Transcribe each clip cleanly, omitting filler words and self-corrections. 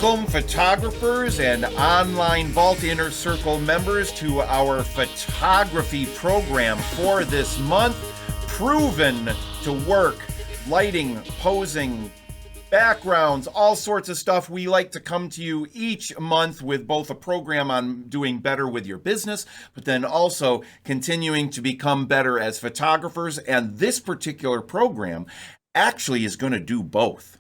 Welcome, photographers and online Vault Inner Circle members, to our photography program for this month. Proven to work, lighting, posing, backgrounds, all sorts of stuff. We like to come to you each month with both a program on doing better with your business, but then also continuing to become better as photographers. And this particular program actually is going to do both.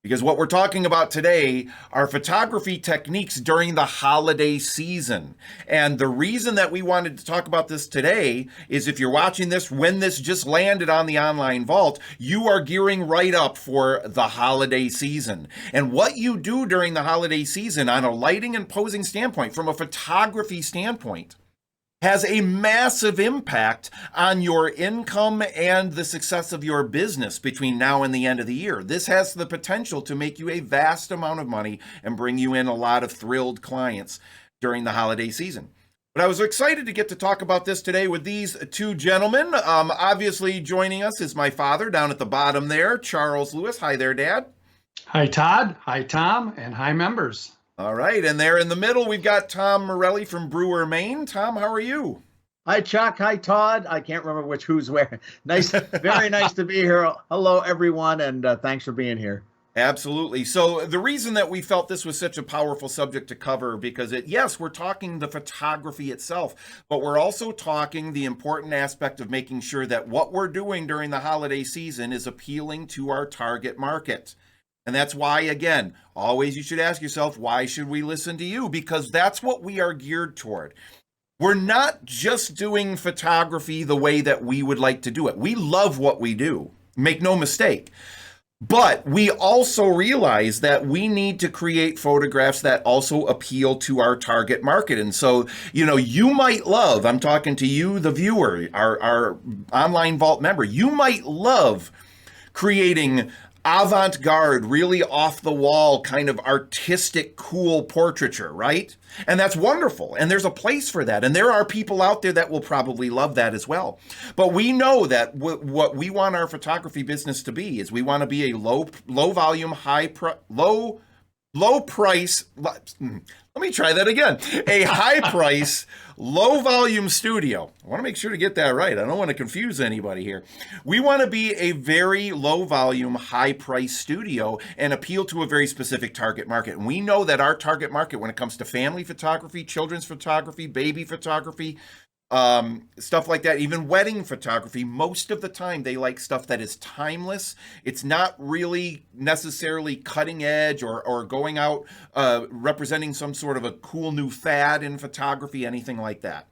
Because what we're talking about today are photography techniques during the holiday season. And the reason that we wanted to talk about this today is if you're watching this when this just landed on the online vault, you are gearing right up for the holiday season. And what you do during the holiday season on a lighting and posing standpoint, from a photography standpoint, has a massive impact on your income and the success of your business between now and the end of the year. This has the potential to make you a vast amount of money and bring you in a lot of thrilled clients during the holiday season. But I was excited to get to talk about this today with these two gentlemen. Obviously joining us is my father down at the bottom there, Charles Lewis. Hi there, Dad. Hi, Todd. Hi, Tom. And hi, members. All right, and there in the middle, we've got Tom Morelli from Brewer, Maine. Tom, how are you? Hi, Chuck. Hi, Todd. I can't remember who's where. Nice, very nice to be here. Hello, everyone, and thanks for being here. Absolutely. So the reason that we felt this was such a powerful subject to cover, because yes, we're talking the photography itself, but we're also talking the important aspect of making sure that what we're doing during the holiday season is appealing to our target market. And that's why, again, always you should ask yourself, why should we listen to you? Because that's what we are geared toward. We're not just doing photography the way that we would like to do it. We love what we do, make no mistake. But we also realize that we need to create photographs that also appeal to our target market. And so, you might love, I'm talking to you, the viewer, our online vault member, you might love creating avant-garde, really off-the-wall, kind of artistic, cool portraiture, right? And that's wonderful. And there's a place for that. And there are people out there that will probably love that as well. But we know that what we want our photography business to be is we want to be a low volume, low price. Let me try that again. A high price, low volume studio. I want to make sure to get that right. I don't want to confuse anybody here. We want to be a very low volume, high price studio and appeal to a very specific target market. And we know that our target market, when it comes to family photography, children's photography, baby photography, stuff like that, even wedding photography, most of the time they like stuff that is timeless. It's not really necessarily cutting edge or going out representing some sort of a cool new fad in photography, anything like that.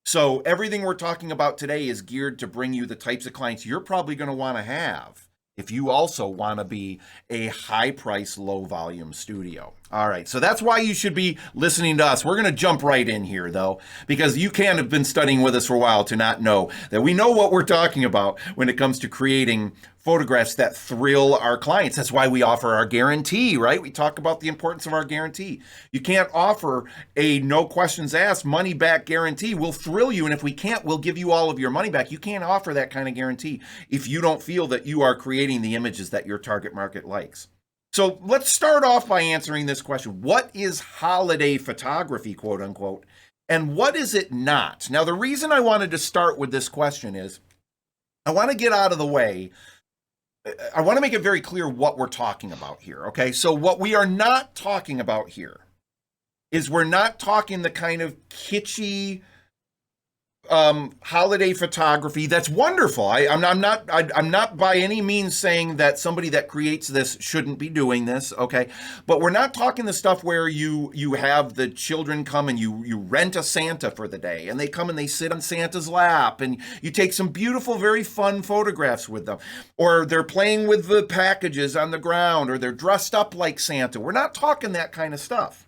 So everything we're talking about today is geared to bring you the types of clients you're probably going to want to have if you also want to be a high price, low volume studio. All right, so that's why you should be listening to us. We're going to jump right in here, though, because you can't have been studying with us for a while to not know that we know what we're talking about when it comes to creating photographs that thrill our clients. That's why we offer our guarantee, right? We talk about the importance of our guarantee. You can't offer a no questions asked money back guarantee. We'll thrill you, and if we can't, we'll give you all of your money back. You can't offer that kind of guarantee if you don't feel that you are creating the images that your target market likes. So let's start off by answering this question. What is holiday photography, quote unquote, and what is it not? Now, the reason I wanted to start with this question is I want to get out of the way. I want to make it very clear what we're talking about here, okay? So what we are not talking about here is we're not talking the kind of kitschy holiday photography. That's wonderful. I'm not by any means saying that somebody that creates this shouldn't be doing this, okay? But we're not talking the stuff where you have the children come and you rent a Santa for the day, and they come and they sit on Santa's lap, and you take some beautiful, very fun photographs with them, or they're playing with the packages on the ground, or they're dressed up like Santa. We're not talking that kind of stuff.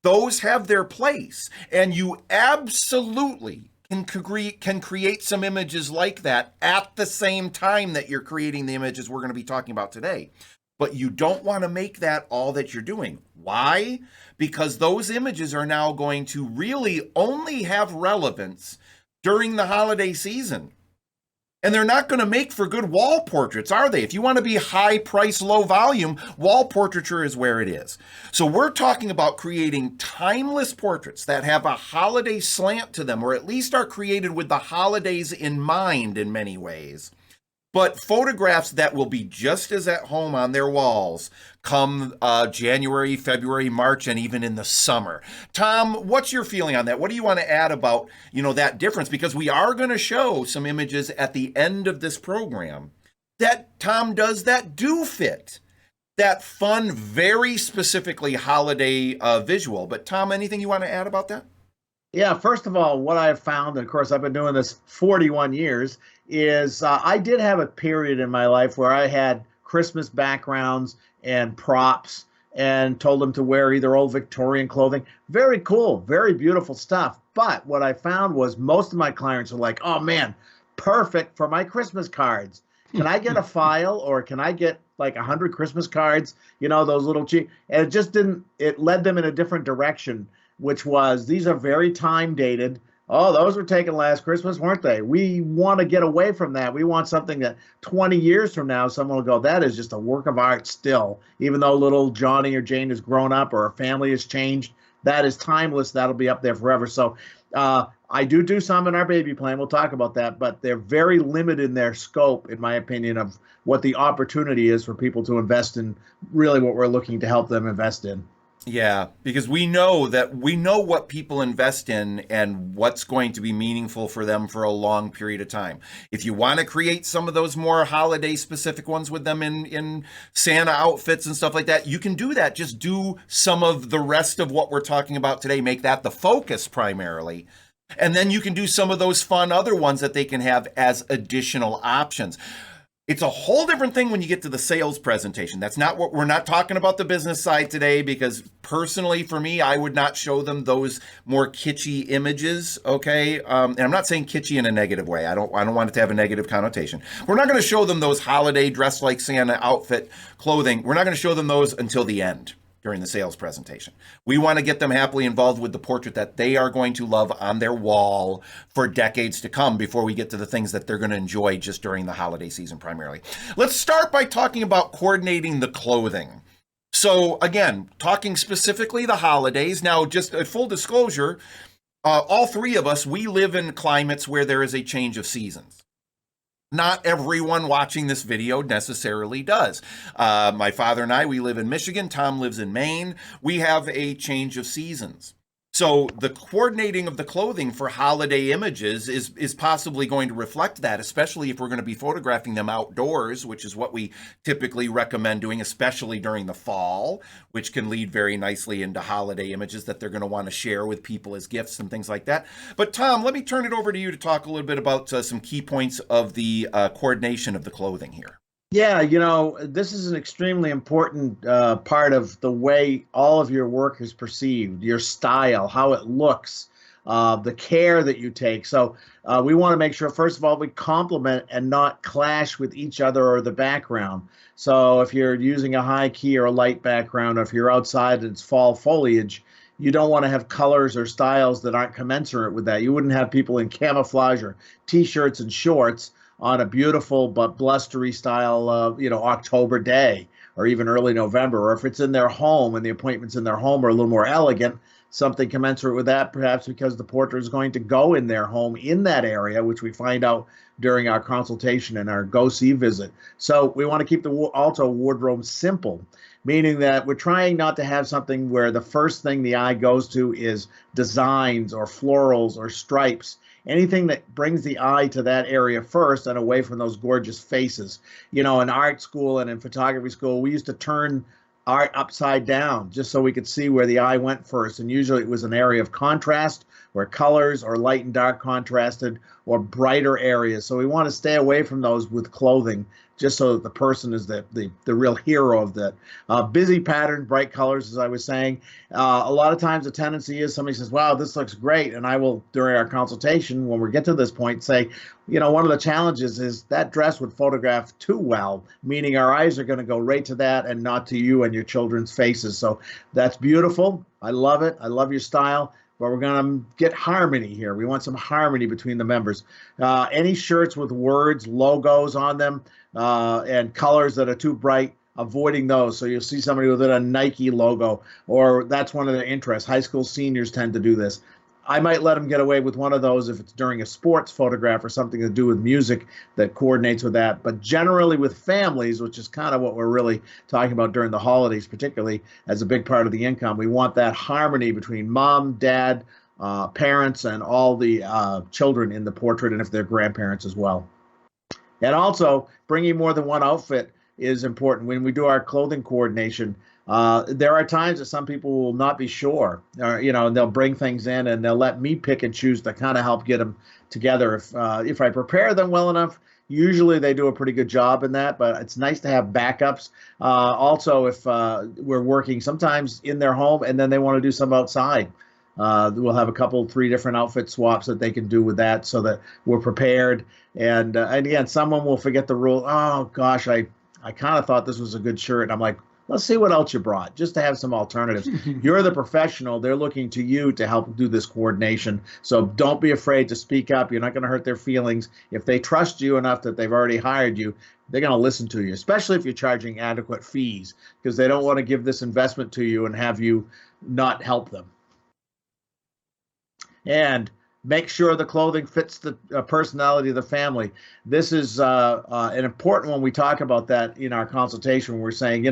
Those have their place, and you absolutely can create some images like that at the same time that you're creating the images we're going to be talking about today. But you don't want to make that all that you're doing. Why? Because those images are now going to really only have relevance during the holiday season. And they're not going to make for good wall portraits, are they? If you want to be high price, low volume, wall portraiture is where it is. So we're talking about creating timeless portraits that have a holiday slant to them, or at least are created with the holidays in mind in many ways. But photographs that will be just as at home on their walls come January, February, March, and even in the summer. Tom, what's your feeling on that? What do you want to add about, that difference? Because we are going to show some images at the end of this program that Tom does that do fit that fun, very specifically holiday visual. But Tom, anything you want to add about that? Yeah, first of all, what I've found, and of course I've been doing this 41 years, is I did have a period in my life where I had Christmas backgrounds and props and told them to wear either old Victorian clothing. Very cool, very beautiful stuff. But what I found was most of my clients were like, oh man, perfect for my Christmas cards. Can I get a file, or can I get like 100 Christmas cards, those little cheap? And it just didn't, it led them in a different direction, which was, these are very time dated. Oh, those were taken last Christmas, weren't they? We want to get away from that. We want something that 20 years from now, someone will go, that is just a work of art still. Even though little Johnny or Jane has grown up or a family has changed, that is timeless. That'll be up there forever. So I do some in our baby plan. We'll talk about that, but they're very limited in their scope, in my opinion, of what the opportunity is for people to invest in, really what we're looking to help them invest in. Yeah, because we know what people invest in and what's going to be meaningful for them for a long period of time. If you want to create some of those more holiday specific ones with them in Santa outfits and stuff like that, you can do that. Just do some of the rest of what we're talking about today. Make that the focus primarily. And then you can do some of those fun other ones that they can have as additional options. It's a whole different thing when you get to the sales presentation. That's not what we're not talking about, the business side today, because personally for me, I would not show them those more kitschy images. Okay. And I'm not saying kitschy in a negative way. I don't want it to have a negative connotation. We're not going to show them those holiday dress like Santa outfit clothing. We're not going to show them those until the end during the sales presentation. We want to get them happily involved with the portrait that they are going to love on their wall for decades to come before we get to the things that they're going to enjoy just during the holiday season primarily. Let's start by talking about coordinating the clothing. So again, talking specifically the holidays. Now, just a full disclosure, all three of us, we live in climates where there is a change of seasons. Not everyone watching this video necessarily does. My father and I, we live in Michigan. Tom lives in Maine. We have a change of seasons. So the coordinating of the clothing for holiday images is possibly going to reflect that, especially if we're going to be photographing them outdoors, which is what we typically recommend doing, especially during the fall, which can lead very nicely into holiday images that they're going to want to share with people as gifts and things like that. But Tom, let me turn it over to you to talk a little bit about some key points of the coordination of the clothing here. Yeah, this is an extremely important part of the way all of your work is perceived, your style, how it looks, the care that you take. So we want to make sure, first of all, we complement and not clash with each other or the background. So if you're using a high key or a light background, or if you're outside and it's fall foliage, you don't want to have colors or styles that aren't commensurate with that. You wouldn't have people in camouflage or T-shirts and shorts on a beautiful but blustery style of, October day or even early November, or if it's in their home and the appointments in their home are a little more elegant, something commensurate with that, perhaps because the portrait is going to go in their home in that area, which we find out during our consultation and our go-see visit. So we want to keep the also wardrobe simple, meaning that we're trying not to have something where the first thing the eye goes to is designs or florals or stripes. Anything that brings the eye to that area first and away from those gorgeous faces. In art school and in photography school, we used to turn art upside down just so we could see where the eye went first. And usually it was an area of contrast where colors or light and dark contrasted or brighter areas. So we want to stay away from those with clothing, just so that the person is the real hero of that. Busy pattern, bright colors, as I was saying. A lot of times the tendency is somebody says, wow, this looks great. And I will, during our consultation, when we get to this point, say, one of the challenges is that dress would photograph too well, meaning our eyes are going to go right to that and not to you and your children's faces. So that's beautiful. I love it. I love your style. but we're going to get harmony here. We want some harmony between the members. Any shirts with words, logos on them, and colors that are too bright, avoiding those. So you'll see somebody with a Nike logo, or that's one of their interests. High school seniors tend to do this. I might let them get away with one of those if it's during a sports photograph or something to do with music that coordinates with that. But generally with families, which is kind of what we're really talking about during the holidays, particularly as a big part of the income, we want that harmony between mom, dad, parents, and all the children in the portrait, and if they're grandparents as well. And also, bringing more than one outfit is important. When we do our clothing coordination, there are times that some people will not be sure, or, they'll bring things in and they'll let me pick and choose to kind of help get them together. If I prepare them well enough, usually they do a pretty good job in that, but it's nice to have backups. Also, if we're working sometimes in their home and then they want to do some outside, we'll have a couple, 3 different outfit swaps that they can do with that so that we're prepared. And again, someone will forget the rule. Oh, gosh, I kind of thought this was a good shirt. And I'm like, let's see what else you brought, just to have some alternatives. You're the professional. They're looking to you to help do this coordination. So don't be afraid to speak up. You're not going to hurt their feelings. If they trust you enough that they've already hired you, they're going to listen to you, especially if you're charging adequate fees, because they don't want to give this investment to you and have you not help them. And make sure the clothing fits the personality of the family. This is an important one. We talk about that in our consultation. We're saying,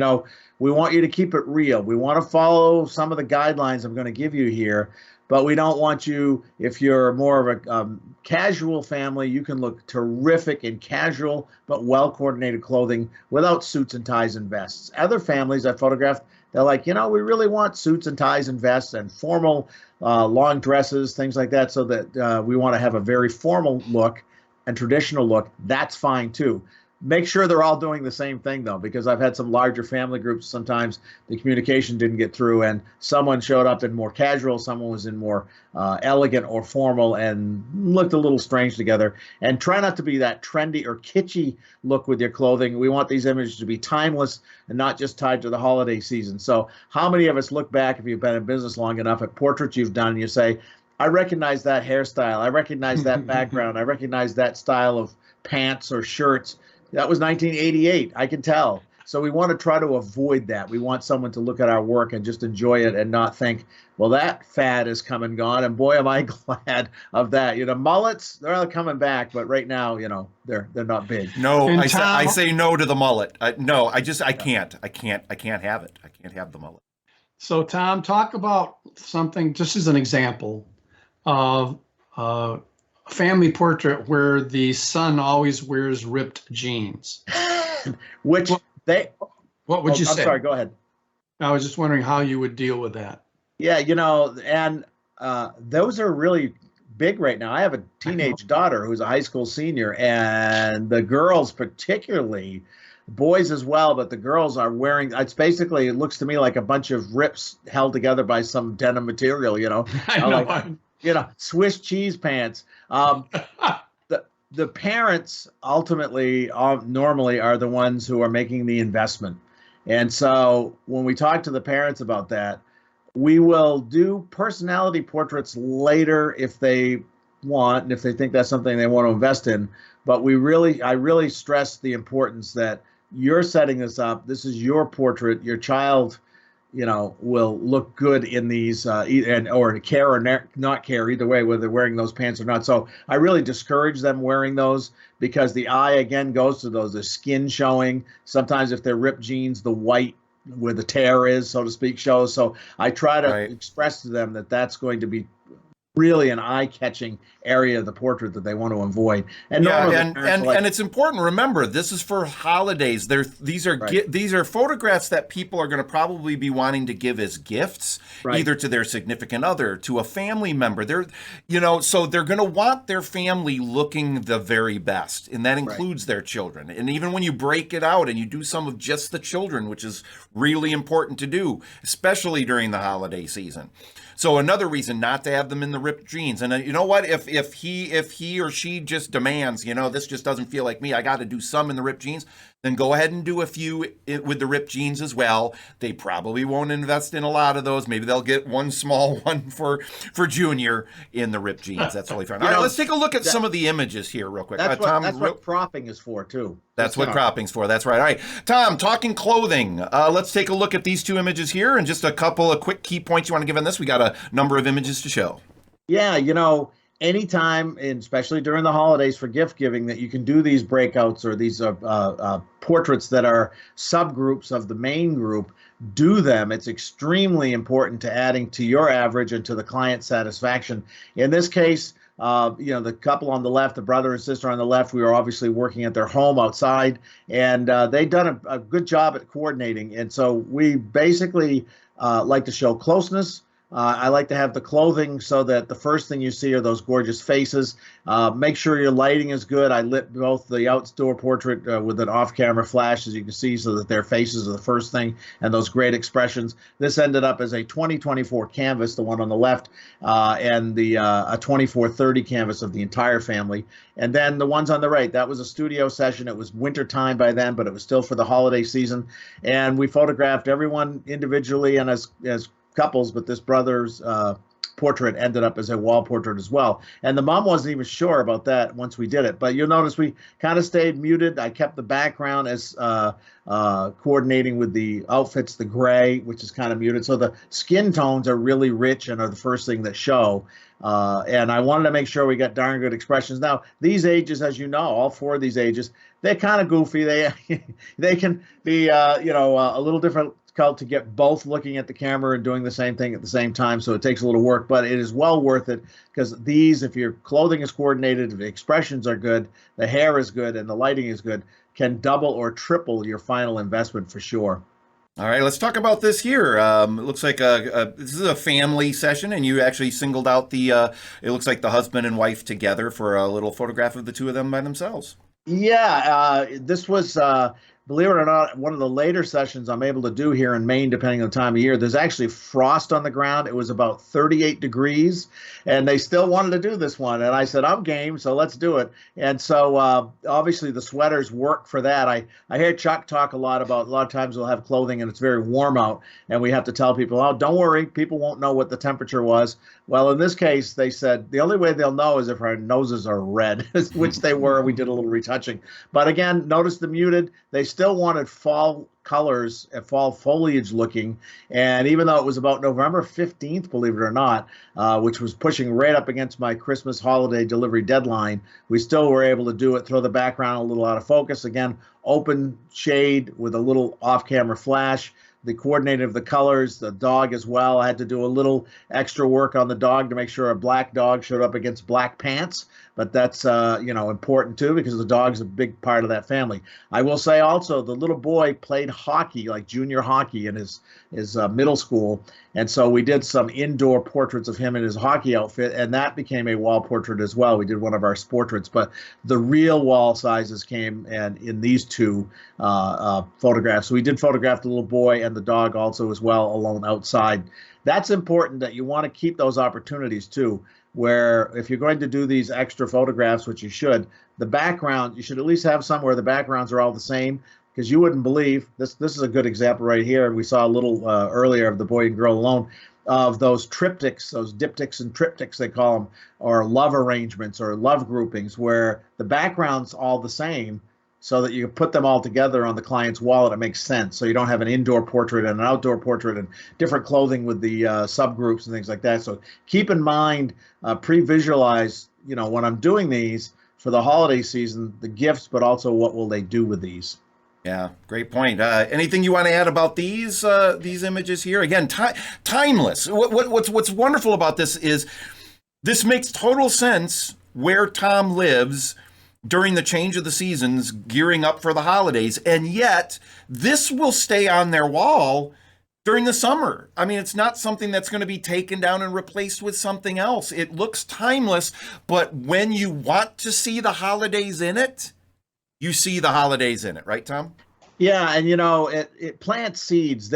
we want you to keep it real. We want to follow some of the guidelines I'm going to give you here, but we don't want you, if you're more of a casual family, you can look terrific in casual but well-coordinated clothing without suits and ties and vests. Other families I photographed, they're like, we really want suits and ties and vests and formal long dresses, things like that, so that we want to have a very formal look and traditional look. That's fine too. Make sure they're all doing the same thing, though, because I've had some larger family groups. Sometimes the communication didn't get through, and someone showed up in more casual, someone was in more elegant or formal, and looked a little strange together. And try not to be that trendy or kitschy look with your clothing. We want these images to be timeless and not just tied to the holiday season. So how many of us look back, if you've been in business long enough, at portraits you've done, and you say, I recognize that hairstyle, I recognize that background, I recognize that style of pants or shirts. That was 1988, I can tell. So we want to try to avoid that. We want someone to look at our work and just enjoy it and not think, well, that fad is come and gone, and boy, am I glad of that. Mullets, they're coming back, but right now, they're not big. No, I say no to the mullet. No, I can't have it. I can't have the mullet. So Tom, talk about something, just as an example of a family portrait where the son always wears ripped jeans. What would you say? I'm sorry, go ahead. I was just wondering how you would deal with that. Yeah, and those are really big right now. I have a teenage daughter who's a high school senior, and the girls particularly, boys as well, but the girls are wearing, it looks to me like a bunch of rips held together by some denim material, I know. Swiss cheese pants. The parents ultimately normally are the ones who are making the investment. And so when we talk to the parents about that, we will do personality portraits later if they want, and if they think that's something they want to invest in. But I really stress the importance that you're setting this up. This is your portrait. Your child, will look good in these, or care or not care, either way, whether they're wearing those pants or not. So I really discourage them wearing those, because the eye, again, goes to those, the skin showing. Sometimes if they're ripped jeans, the white where the tear is, so to speak, shows. So I try to express to them that that's going to be really an eye-catching area of the portrait that they want to avoid. And and it's important to remember, this is for holidays. These are photographs that people are going to probably be wanting to give as gifts, either to their significant other, to a family member. So they're going to want their family looking the very best, and that includes their children. And even when you break it out and you do some of just the children, which is really important to do, especially during the holiday season. So another reason not to have them in the ripped jeans. And you know what? If he or she just demands, this just doesn't feel like me, I got to do some in the ripped jeans, then go ahead and do a few with the ripped jeans as well. They probably won't invest in a lot of those. Maybe they'll get one small one for Junior in the ripped jeans. That's totally fine. All right, let's take a look at some of the images here real quick. Tom, that's what cropping is for too. That's what cropping's for. That's right. All right, Tom, talking clothing. Let's take a look at these two images here and just a couple of quick key points you want to give on this. We got a number of images to show. Yeah, anytime, and especially during the holidays for gift giving, that you can do these breakouts or these portraits that are subgroups of the main group, do them. It's extremely important to adding to your average and to the client satisfaction. In this case, the couple on the left, the brother and sister on the left, we were obviously working at their home outside, and they've done a good job at coordinating. And so we basically like to show closeness. I like to have the clothing so that the first thing you see are those gorgeous faces. Make sure your lighting is good. I lit both the outdoor portrait with an off-camera flash, as you can see, so that their faces are the first thing and those great expressions. This ended up as a 2024 canvas, the one on the left, and a 2430 canvas of the entire family. And then the ones on the right, that was a studio session. It was winter time by then, but it was still for the holiday season. And we photographed everyone individually and as couples, but this brother's portrait ended up as a wall portrait as well. And the mom wasn't even sure about that once we did it. But you'll notice we kind of stayed muted. I kept the background as coordinating with the outfits, the gray, which is kind of muted. So the skin tones are really rich and are the first thing that show. And I wanted to make sure we got darn good expressions. Now, these ages, as you know, all four of these ages, they're kind of goofy. They can be, a little different to get both looking at the camera and doing the same thing at the same time. So it takes a little work, but it is well worth it, because these, if your clothing is coordinated, if the expressions are good, the hair is good, and the lighting is good, can double or triple your final investment for sure. All right, let's talk about this here. It looks like this is a family session, and you actually singled out it looks like the husband and wife together for a little photograph of the two of them by themselves. Yeah, this was, believe it or not, one of the later sessions I'm able to do here in Maine, depending on the time of year. There's actually frost on the ground. It was about 38 degrees, and they still wanted to do this one. And I said, I'm game, so let's do it. And so obviously the sweaters work for that. I hear Chuck talk a lot of times we'll have clothing and it's very warm out, and we have to tell people, oh, don't worry, people won't know what the temperature was. Well, in this case, they said the only way they'll know is if our noses are red, which they were. We did a little retouching. But again, notice the muted. They still wanted fall colors and fall foliage looking. And even though it was about November 15th, believe it or not, which was pushing right up against my Christmas holiday delivery deadline, we still were able to do it, throw the background a little out of focus. Again, open shade with a little off-camera flash. The coordinating of the colors, the dog as well. I had to do a little extra work on the dog to make sure a black dog showed up against black pants. But that's, important too, because the dog's a big part of that family. I will say also the little boy played hockey, like junior hockey in his middle school. And so we did some indoor portraits of him in his hockey outfit, and that became a wall portrait as well. We did one of our portraits, but the real wall sizes came and in these two photographs. So we did photograph the little boy and the dog also as well, alone outside. That's important, that you want to keep those opportunities too, where if you're going to do these extra photographs, which you should, the background, you should at least have some where the backgrounds are all the same, because you wouldn't believe, this is a good example right here. We saw a little earlier of the boy and girl alone, of those triptychs, those diptychs and triptychs they call them, or love arrangements or love groupings, where the background's all the same, so that you can put them all together on the client's wall and it makes sense. So you don't have an indoor portrait and an outdoor portrait and different clothing with the subgroups and things like that. So keep in mind, pre-visualize, when I'm doing these for the holiday season, the gifts, but also what will they do with these. Yeah, great point. Anything you want to add about these images here? Again, timeless. What's wonderful about this is this makes total sense where Tom lives during the change of the seasons, gearing up for the holidays, and yet this will stay on their wall during the summer. I mean, it's not something that's going to be taken down and replaced with something else. It looks timeless, but when you want to see the holidays in it, you see the holidays in it, right, Tom? Yeah, and it plants seeds.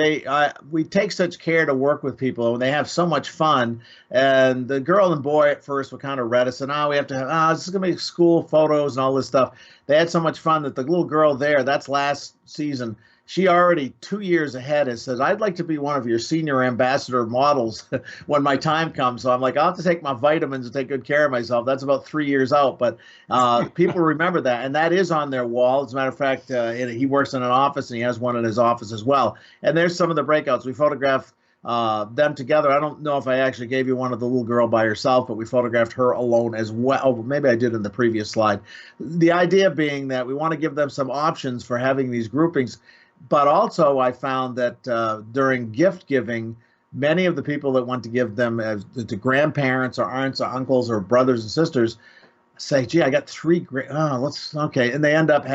We take such care to work with people, and they have so much fun. And the girl and boy at first were kind of reticent. Oh, we have to have, this is gonna be school photos and all this stuff. They had so much fun that the little girl there, that's last season, she already 2 years ahead has said, I'd like to be one of your senior ambassador models when my time comes. So I'm like, I'll have to take my vitamins and take good care of myself. That's about 3 years out, but people remember that, and that is on their wall. As a matter of fact, he works in an office, and he has one in his office as well. And there's some of the breakouts. We photographed them together. I don't know if I actually gave you one of the little girl by herself, but we photographed her alone as well. Oh, maybe I did in the previous slide. The idea being that we want to give them some options for having these groupings, but also I found that during gift giving, many of the people that want to give them to grandparents or aunts or uncles or brothers and sisters say, gee, I got okay. And they end up,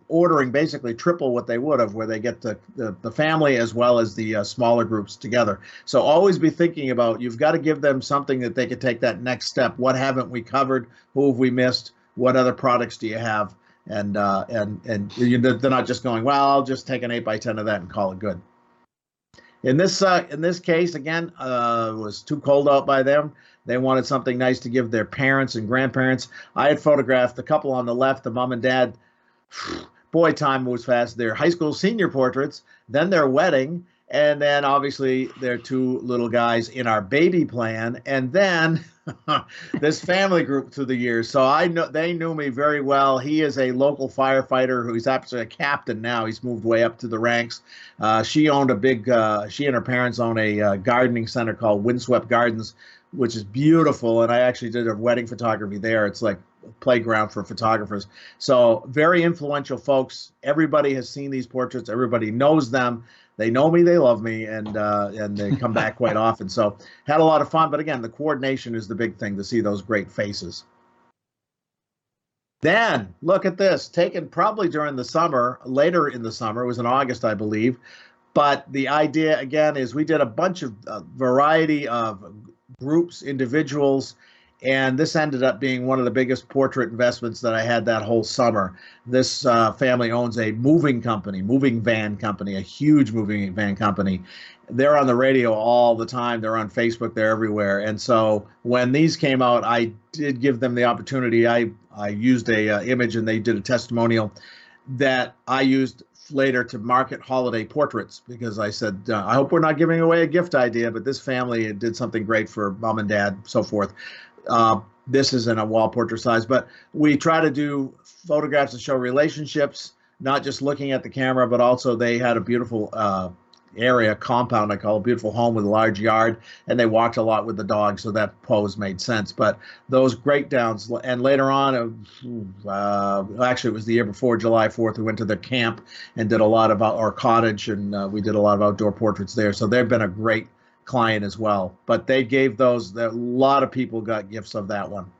ordering basically triple what they would have, where they get the family as well as the smaller groups together. So always be thinking about, you've got to give them something that they could take that next step. What haven't we covered? Who have we missed? What other products do you have? And they're not just going, well, I'll just take an 8x10 of that and call it good. In this case, again, it was too cold out by them. They wanted something nice to give their parents and grandparents. I had photographed the couple on the left, the mom and dad. Boy, time moves fast. Their high school senior portraits, then their wedding, and then obviously their two little guys in our baby plan, and then this family group through the years. So they knew me very well. He is a local firefighter who's actually a captain now. He's moved way up to the ranks. She and her parents own a gardening center called Windswept Gardens, which is beautiful. And I actually did a wedding photography there. It's like a playground for photographers. So very influential folks. Everybody has seen these portraits. Everybody knows them. They know me, they love me, and they come back quite often. So had a lot of fun. But again, the coordination is the big thing, to see those great faces. Then look at this, taken probably during the summer, later in the summer. It was in August, I believe. But the idea, again, is we did a bunch of variety of groups, individuals, and this ended up being one of the biggest portrait investments that I had that whole summer. This family owns a moving van company, a huge moving van company. They're on the radio all the time. They're on Facebook. They're everywhere. And so when these came out, I did give them the opportunity. I used a image, and they did a testimonial that I used later to market holiday portraits, because I said, I hope we're not giving away a gift idea, but this family did something great for mom and dad, so forth. This is in a wall portrait size, but we try to do photographs that show relationships, not just looking at the camera, but also they had a beautiful compound, I call it, a beautiful home with a large yard, and they walked a lot with the dog, so that pose made sense. But those breakdowns, and later on, actually it was the year before, July 4th, we went to their camp and did a lot of our cottage, and we did a lot of outdoor portraits there. So they've been a great client as well. But they gave those, a lot of people got gifts of that one.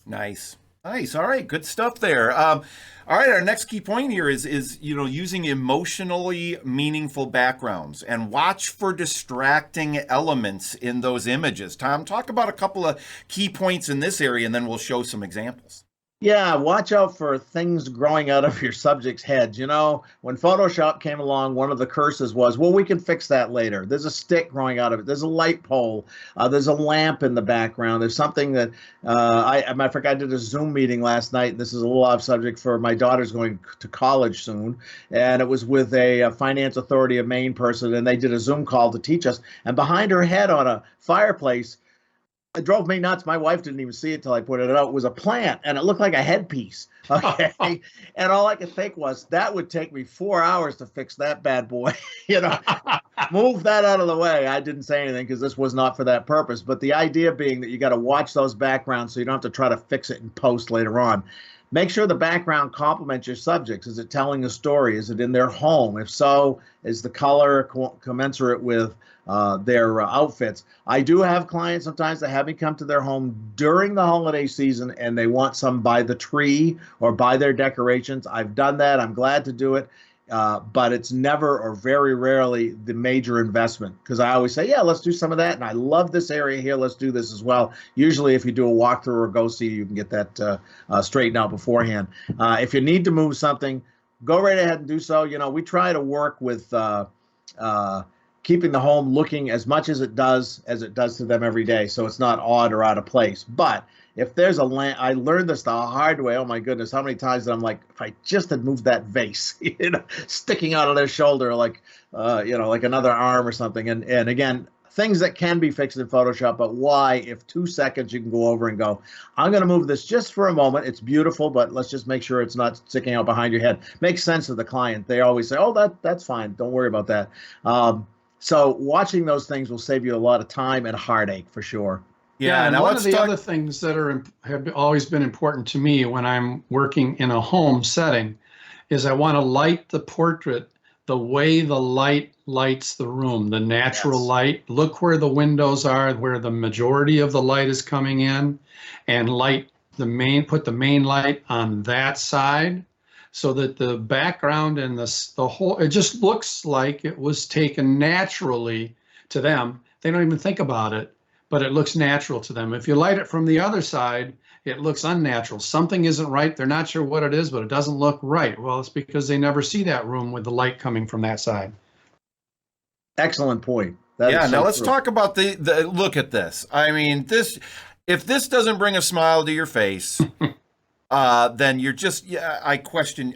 Nice. All right. Good stuff there. All right. Our next key point here is using emotionally meaningful backgrounds, and watch for distracting elements in those images. Tom, talk about a couple of key points in this area, and then we'll show some examples. Yeah, watch out for things growing out of your subject's heads. When Photoshop came along, one of the curses was, well, we can fix that later. There's a stick growing out of it. There's a light pole. There's a lamp in the background. There's something that I forgot. I did a Zoom meeting last night, and this is a little off subject, for my daughter's going to college soon, and it was with a Finance Authority of Maine person, and they did a Zoom call to teach us. And behind her head on a fireplace, it drove me nuts. My wife didn't even see it till I pointed it out. It was a plant, and it looked like a headpiece. Okay. And all I could think was, that would take me 4 hours to fix that bad boy. Move that out of the way. I didn't say anything because this was not for that purpose. But the idea being that you got to watch those backgrounds so you don't have to try to fix it in post later on. Make sure the background complements your subjects. Is it telling a story? Is it in their home? If so, is the color commensurate with their outfits? I do have clients sometimes that have me come to their home during the holiday season, and they want some by the tree or by their decorations. I've done that. I'm glad to do it. But it's never, or very rarely, the major investment, because I always say, yeah, let's do some of that. And I love this area here. Let's do this as well. Usually if you do a walkthrough or go see, you can get that straightened out beforehand. If you need to move something, go right ahead and do so. We try to work with keeping the home looking as much as it does to them every day, so it's not odd or out of place. But if there's a lamp, I learned this the hard way. Oh my goodness, how many times that I'm like, if I just had moved that vase, sticking out of their shoulder, like like another arm or something. And again, things that can be fixed in Photoshop, but why, if 2 seconds you can go over and go, I'm going to move this just for a moment. It's beautiful, but let's just make sure it's not sticking out behind your head. Makes sense to the client. They always say, oh, that's fine. Don't worry about that. So watching those things will save you a lot of time and heartache for sure. Yeah, and one of the other things that have always been important to me when I'm working in a home setting is I want to light the portrait the way the light lights the room, the natural light. Look where the windows are, where the majority of the light is coming in, and put the main light on that side, so that the background and the whole, it just looks like it was taken naturally to them. They don't even think about it, but it looks natural to them. If you light it from the other side, it looks unnatural. Something isn't right. They're not sure what it is, but it doesn't look right. Well, it's because they never see that room with the light coming from that side. Excellent point. Now let's talk about the look at this. I mean, if this doesn't bring a smile to your face, then you're just, I question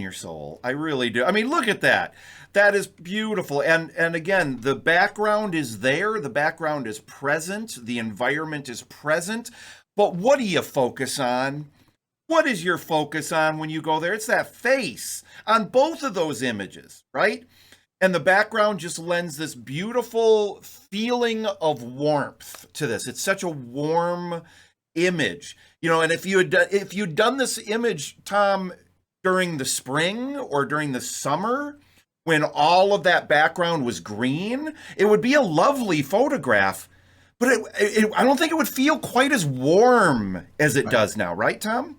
your soul. I really do. I mean, look at that. That is beautiful. And again, the background is there. The background is present. The environment is present. But what do you focus on? What is your focus on when you go there? It's that face on both of those images, right? And the background just lends this beautiful feeling of warmth to this. It's such a warm image. And if you'd done this image, Tom, during the spring or during the summer, when all of that background was green, it would be a lovely photograph, but I don't think it would feel quite as warm as it does now, right, Tom?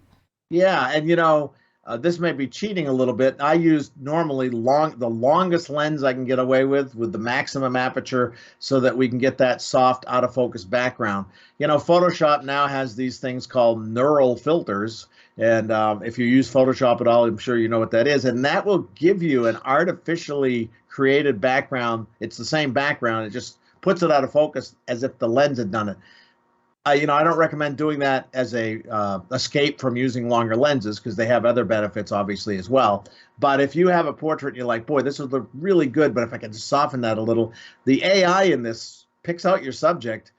Yeah, and this may be cheating a little bit. I use normally the longest lens I can get away with the maximum aperture, so that we can get that soft, out of focus background. Photoshop now has these things called neural filters, and if you use Photoshop at all, I'm sure you know what that is, and that will give you an artificially created background. It's the same background, it just puts it out of focus as if the lens had done it. I don't recommend doing that as a escape from using longer lenses, because they have other benefits, obviously, as well. But if you have a portrait and you're like, boy, this would look really good, but if I can just soften that a little, the AI in this picks out your subject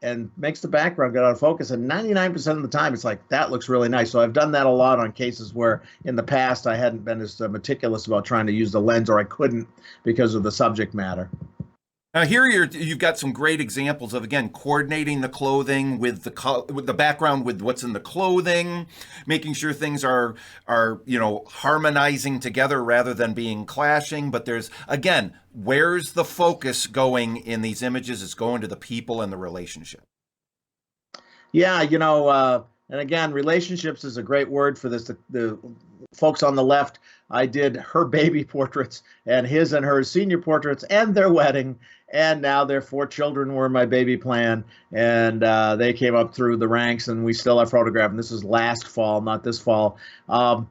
and makes the background get out of focus. And 99% of the time, it's like, that looks really nice. So I've done that a lot on cases where in the past I hadn't been as meticulous about trying to use the lens, or I couldn't because of the subject matter. Now here you've got some great examples of, again, coordinating the clothing with the background with what's in the clothing, making sure things are harmonizing together rather than being clashing. But there's, again, where's the focus going in these images? It's going to the people and the relationship. Yeah, and again, relationships is a great word for this. The folks on the left, I did her baby portraits and his and her senior portraits and their wedding. And now their 4 children were my baby plan, and they came up through the ranks, and we still are photographing. This is last fall, not this fall. The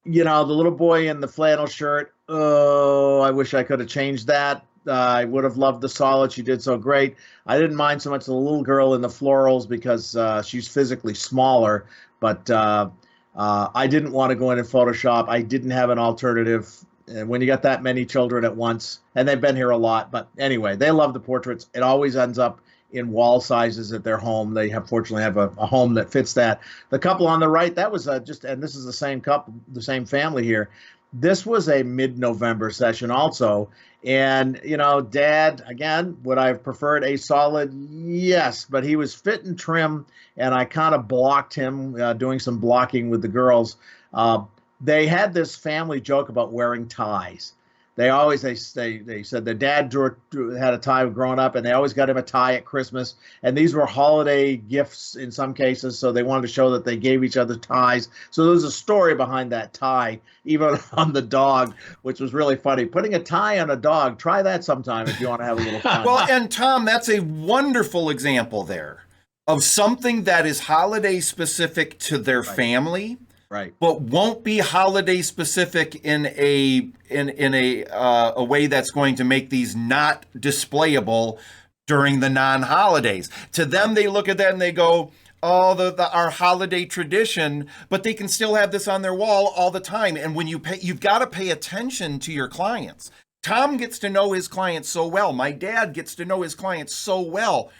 little boy in the flannel shirt, oh, I wish I could have changed that. I would have loved the solid. She did so great. I didn't mind so much the little girl in the florals because she's physically smaller, but I didn't want to go in and Photoshop. I didn't have an alternative. And when you got that many children at once, and they've been here a lot, but anyway, they love the portraits. It always ends up in wall sizes at their home. They fortunately have a home that fits that. The couple on the right, that was and this is the same couple, the same family here. This was a mid-November session also. And, Dad, again, would I have preferred a solid? Yes, but he was fit and trim, and I kind of blocked him, doing some blocking with the girls. They had this family joke about wearing ties. They said their dad had a tie growing up, and they always got him a tie at Christmas. And these were holiday gifts in some cases, so they wanted to show that they gave each other ties. So there was a story behind that tie, even on the dog, which was really funny. Putting a tie on a dog, try that sometime if you want to have a little fun. Well, and Tom, that's a wonderful example there of something that is holiday specific to their family, Right. but won't be holiday specific in a way that's going to make these not displayable during the non-holidays. To them, they look at that and they go, "Oh, our holiday tradition," but they can still have this on their wall all the time. And when you pay, you've got to pay attention to your clients. Tom gets to know his clients so well. My dad gets to know his clients so well,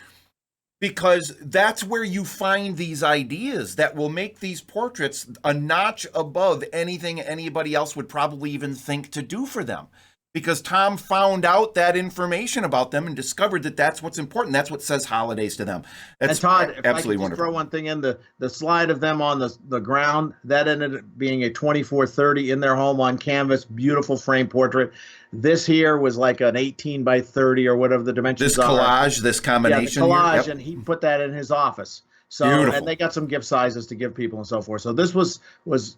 because that's where you find these ideas that will make these portraits a notch above anything anybody else would probably even think to do for them. Because Tom found out that information about them and discovered that that's what's important. That's what says holidays to them. That's and Todd, if absolutely I could just wonderful. throw one thing in, the slide of them on the ground, that ended up being a 24-30 in their home on canvas, beautiful frame portrait. This here was like an 18 by 30 or whatever the dimensions This are. collage, this combination. Yeah, the collage, here. Yep. and he put that in his office. So, Beautiful. and they got some gift sizes to give people and so forth. So this was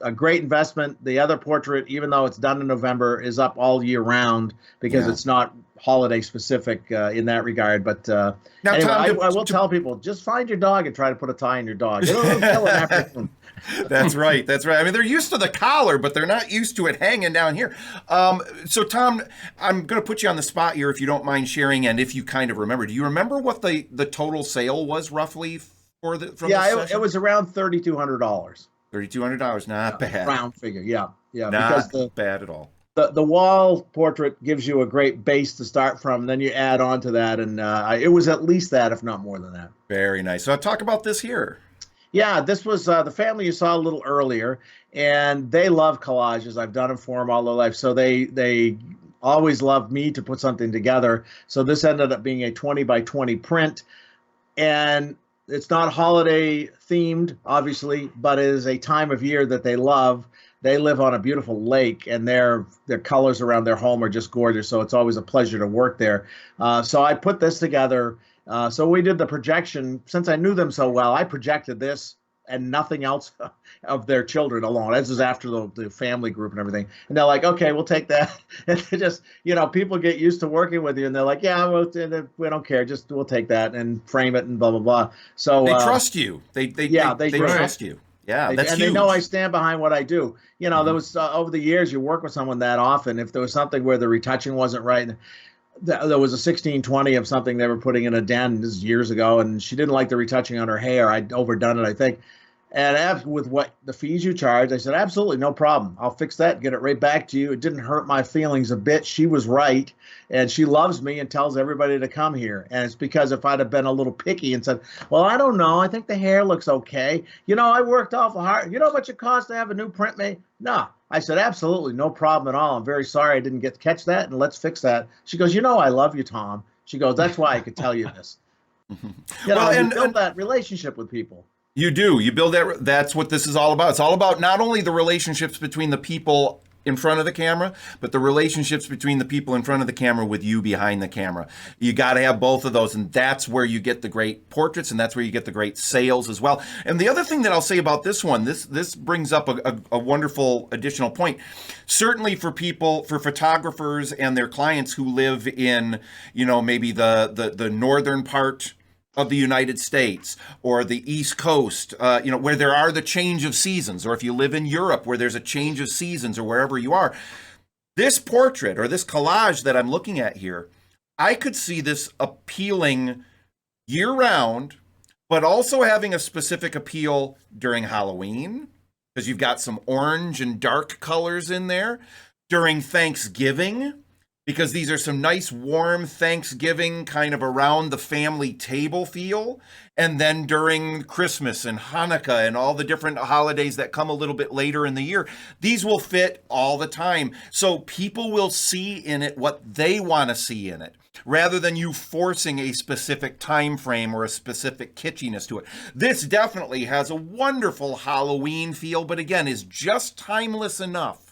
a great investment. The other portrait, even though it's done in November, is up all year round because it's not holiday specific in that regard. But Now, anyway, Tom, I will tell people, just find your dog and try to put a tie on your dog. It'll kill an afternoon. That's right. That's right. I mean, they're used to the collar, but they're not used to it hanging down here. So, Tom, I'm going to put you on the spot here if you don't mind sharing, and if you kind of remember. Do you remember what the total sale was roughly from the session? It was around $3,200. $3,200. Not bad. Round figure, yeah. Not because bad at all. the wall portrait gives you a great base to start from. Then you add on to that, and it was at least that, if not more than that. Very nice. So, talk about this here. Yeah, this was the family you saw a little earlier, and they love collages. I've done them for them all their life, so they always loved me to put something together. So this ended up being a 20 by 20 print, and it's not holiday themed, obviously, but it is a time of year that they love. They live on a beautiful lake, and their colors around their home are just gorgeous. So it's always a pleasure to work there. So I put this together. So we did the projection. Since I knew them so well, I projected this and nothing else of their children alone. This is after the family group and everything. And they're like, okay, we'll take that. And they just, people get used to working with you, and they're like, yeah, well, we don't care. Just we'll take that and frame it and blah, blah, blah. So they trust you. They trust you. Yeah, that's and huge. they know I stand behind what I do. There was over the years, you work with someone that often. If there was something where the retouching wasn't right, and there was a 1620 of something they were putting in a den, this is years ago, and she didn't like the retouching on her hair. I'd overdone it, I think. And with what the fees you charge, I said, absolutely, no problem. I'll fix that, get it right back to you. It didn't hurt my feelings a bit. She was right, and she loves me and tells everybody to come here. And it's because if I'd have been a little picky and said, well, I don't know, I think the hair looks okay. I worked awful hard. You know how much it costs to have a new print made? No. I said, absolutely, no problem at all. I'm very sorry I didn't get to catch that, and let's fix that. She goes, I love you, Tom. She goes, that's why I could tell you this. You build that relationship with people. You do. You build that. That's what this is all about. It's all about not only the relationships between the people in front of the camera, but the relationships between the people in front of the camera with you behind the camera. You got to have both of those, and that's where you get the great portraits, and that's where you get the great sales as well. And the other thing that I'll say about this one, this brings up a wonderful additional point. Certainly for people, for photographers and their clients who live in, maybe the northern part of the United States or the East Coast, where there are the change of seasons, or if you live in Europe where there's a change of seasons, or wherever you are. This portrait or this collage that I'm looking at here, I could see this appealing year-round, but also having a specific appeal during Halloween, because you've got some orange and dark colors in there, during Thanksgiving, because these are some nice warm Thanksgiving kind of around the family table feel. And then during Christmas and Hanukkah and all the different holidays that come a little bit later in the year, these will fit all the time. So people will see in it what they want to see in it, rather than you forcing a specific time frame or a specific kitschiness to it. This definitely has a wonderful Halloween feel, but again, is just timeless enough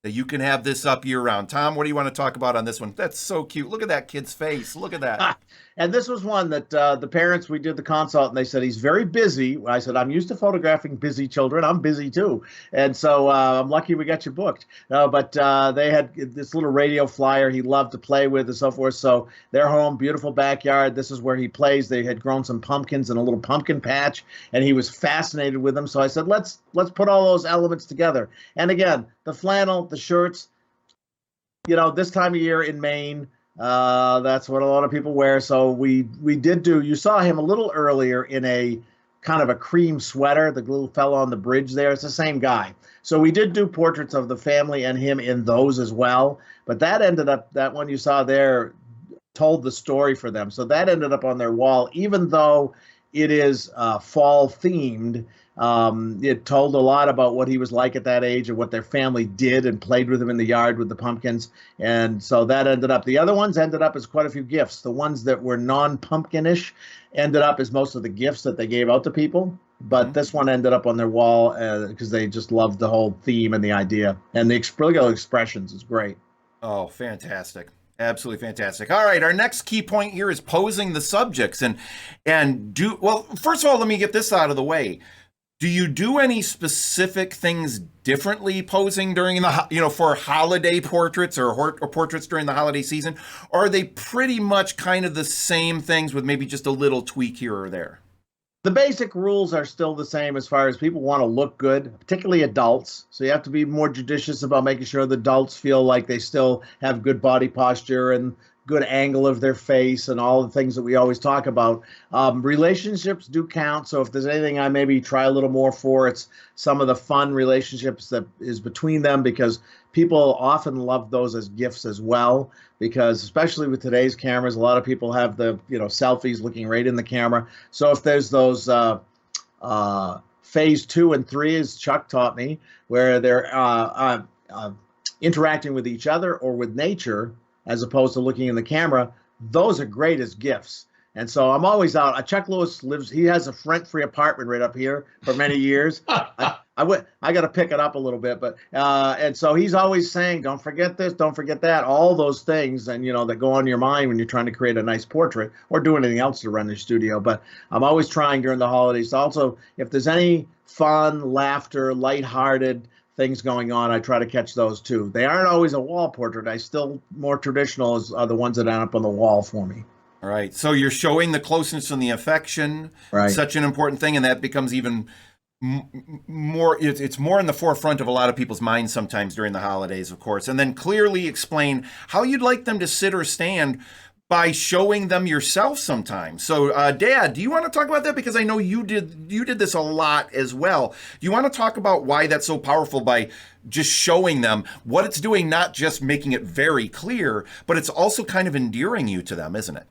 that you can have this up year round. Tom, what do you want to talk about on this one? That's so cute. Look at that kid's face. Look at that. And this was one that the parents, we did the consult, and they said he's very busy. I said, I'm used to photographing busy children. I'm busy too. And so I'm lucky we got you booked. But they had this little radio flyer he loved to play with and so forth. So their home, beautiful backyard. This is where he plays. They had grown some pumpkins in a little pumpkin patch, and he was fascinated with them. So I said, let's put all those elements together. And again, the flannel, the shirts, this time of year in Maine, that's what a lot of people wear. So we did do, you saw him a little earlier in a kind of a cream sweater, the little fellow on the bridge there. It's the same guy. So we did do portraits of the family and him in those as well. But that one you saw there told the story for them. So that ended up on their wall, even though it is fall themed. It told a lot about what he was like at that age and what their family did and played with him in the yard with the pumpkins. And so that ended up, the other ones ended up as quite a few gifts. The ones that were non-pumpkinish ended up as most of the gifts that they gave out to people. But this one ended up on their wall because they just loved the whole theme and the idea. And the regular expressions is great. Oh, fantastic. Absolutely fantastic. All right, our next key point here is posing the subjects well, first of all, let me get this out of the way. Do you do any specific things differently posing during for holiday portraits or portraits during the holiday season? Or are they pretty much kind of the same things with maybe just a little tweak here or there? The basic rules are still the same as far as people want to look good, particularly adults. So you have to be more judicious about making sure the adults feel like they still have good body posture and good angle of their face and all the things that we always talk about. Relationships do count. So if there's anything I maybe try a little more for, it's some of the fun relationships that is between them, because people often love those as gifts as well, because especially with today's cameras, a lot of people have the selfies looking right in the camera. So if there's those phase 2 and 3, as Chuck taught me, where they're interacting with each other or with nature, as opposed to looking in the camera, those are great as gifts. And so I'm always out. Chuck Lewis he has a rent-free apartment right up here for many years. I got to pick it up a little bit, but and so he's always saying, don't forget this, don't forget that, all those things, and that go on your mind when you're trying to create a nice portrait or do anything else to run your studio. But I'm always trying during the holidays. Also, if there's any fun, laughter, lighthearted things going on, I try to catch those too. They aren't always a wall portrait. I still more traditional are the ones that end up on the wall for me. All right. So you're showing the closeness and the affection, right? Such an important thing, and that becomes even more. It's more in the forefront of a lot of people's minds sometimes during the holidays, of course. And then clearly explain how you'd like them to sit or stand by showing them yourself sometimes. So, Dad, do you want to talk about that? Because I know you did this a lot as well. Do you want to talk about why that's so powerful by just showing them what it's doing, not just making it very clear, but it's also kind of endearing you to them, isn't it?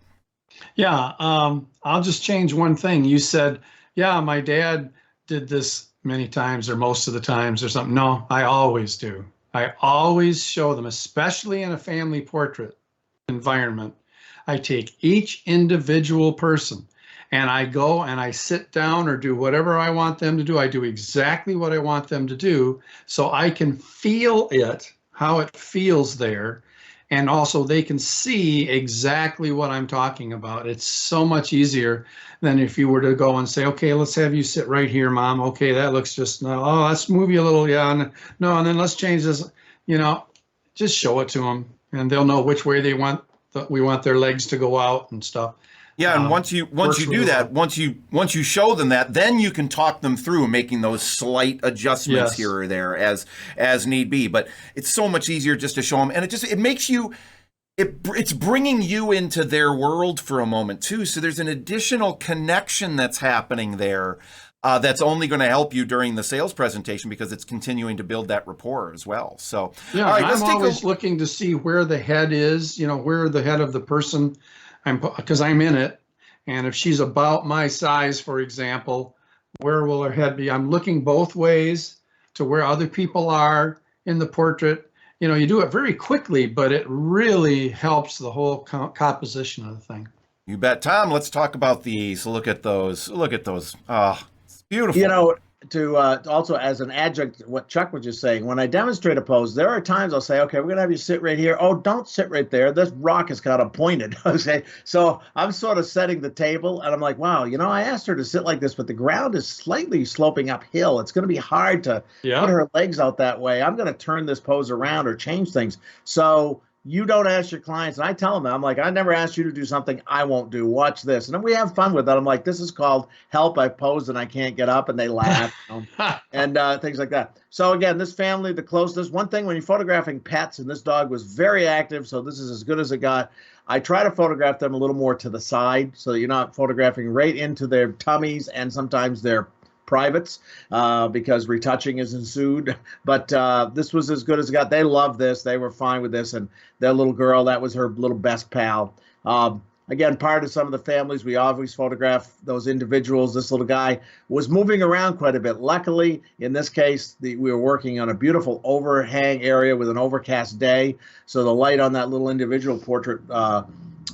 Yeah, I'll just change one thing. You said, yeah, my dad did this many times or most of the times or something. No, I always do. I always show them, especially in a family portrait environment. I take each individual person and I go and I sit down or do whatever I want them to do. I do exactly what I want them to do so I can feel it, how it feels there. And also they can see exactly what I'm talking about. It's so much easier than if you were to go and say, okay, let's have you sit right here, Mom. Okay, that looks just, oh, let's move you a little. Yeah, no, and then let's change this. Just show it to them and they'll know which way we want their legs to go out and stuff. Yeah, and once you do that, once you show them that, then you can talk them through making those slight adjustments here or there as need be. But it's so much easier just to show them, and it makes you. It's bringing you into their world for a moment too. So there's an additional connection that's happening there. That's only going to help you during the sales presentation because it's continuing to build that rapport as well. So yeah, all right, I'm always looking to see where the head is. Where the head of the person. Because I'm in it, and if she's about my size, for example, where will her head be? I'm looking both ways to where other people are in the portrait. You do it very quickly, but it really helps the whole composition of the thing. You bet. Tom, let's talk about these. Look at those. It's beautiful. to also as an adjunct, what Chuck was just saying, when I demonstrate a pose, there are times I'll say, okay, we're going to have you sit right here. Oh, don't sit right there. This rock is kind of pointed. Okay. So I'm sort of setting the table and I'm like, wow, I asked her to sit like this, but the ground is slightly sloping uphill. It's going to be hard to put her legs out that way. I'm going to turn this pose around or change things. So you don't ask your clients, and I tell them, I'm like, I never asked you to do something I won't do. Watch this. And then we have fun with that. I'm like, this is called help. I posed and I can't get up, and they laugh, and things like that. So again, this family, the closeness, one thing when you're photographing pets, and this dog was very active, so this is as good as it got. I try to photograph them a little more to the side so that you're not photographing right into their tummies and sometimes their privates because retouching is ensued. But this was as good as it got. They loved this. They were fine with this. And their little girl, that was her little best pal. Again, part of some of the families, we always photograph those individuals. This little guy was moving around quite a bit. Luckily, in this case, we were working on a beautiful overhang area with an overcast day. So the light on that little individual portrait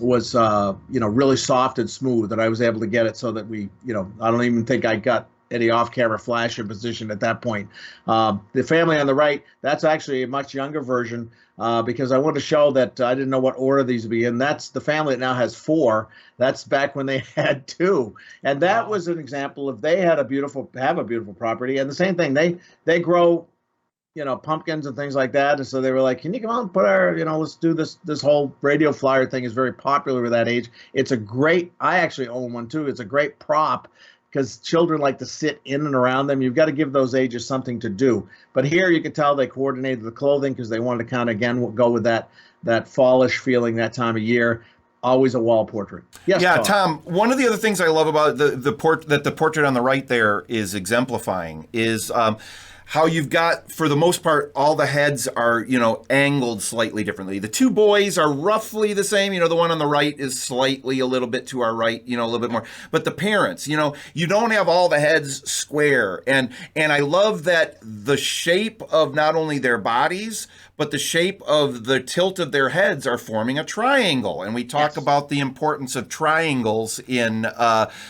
was, really soft and smooth. And I was able to get it so that we, I don't even think I got any off-camera flash in position at that point. The family on the right, that's actually a much younger version because I wanted to show that I didn't know what order these would be in. That's the family that now has 4. That's back when they had 2. And that was an example of they had have a beautiful property. And the same thing, they grow, pumpkins and things like that. And so they were like, can you come out and put our, let's do this whole radio flyer thing is very popular with that age. It's a great, I actually own one too. It's a great prop because children like to sit in and around them. You've got to give those ages something to do. But here you could tell they coordinated the clothing because they wanted to kind of, again, go with that fallish feeling that time of year. Always a wall portrait. Yes, yeah, Tom, one of the other things I love about the portrait on the right there is exemplifying is how you've got, for the most part, all the heads are, angled slightly differently. The 2 boys are roughly the same. The one on the right is slightly a little bit to our right, a little bit more. But the parents, you don't have all the heads square. And I love that the shape of not only their bodies, but the shape of the tilt of their heads are forming a triangle. And we talk about the importance of triangles in